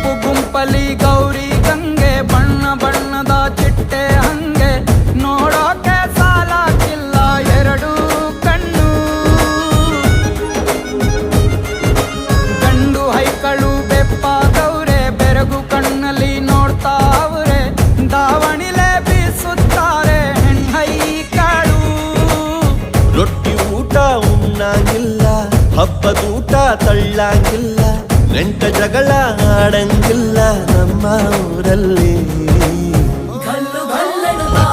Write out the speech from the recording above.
ಗುಂಪು ಗುಂಪಲಿ ಗೌರಿ ಗಂಗೆ ಬಣ್ಣ ಬಣ್ಣದ ಚಿಟ್ಟೆ ಹಂಗೆ ನೋಡೋಕೆ ಸಾಲಾಗಿಲ್ಲ ಎರಡು ಕಣ್ಣು. ಗಂಡು ಹೈಕಳು ಬೆಪ್ಪಾದವ್ರೆ ಬೆರಗು ಕಣ್ಣಲ್ಲಿ ನೋಡ್ತಾವ್ರೆ. ದಾವಣಿಲೆ ಬೀಸುತ್ತಾರೆ ಹೆಣ್ಣೈಕಳು. ರೊಟ್ಟಿ ಊಟ ಉಣ್ಣಂಗಿಲ್ಲ, ಹಬ್ಬದೂಟ ತಳ್ಳಂಗಿಲ್ಲ, ನೆಂಟ ಜಗಳ ಆಡಂಗಿಲ್ಲ ನಮ್ಮ ಊರಲ್ಲಿ. ಗಲ್ಲು ಗಲ್ಲೆನ್ನುತ್ತಾ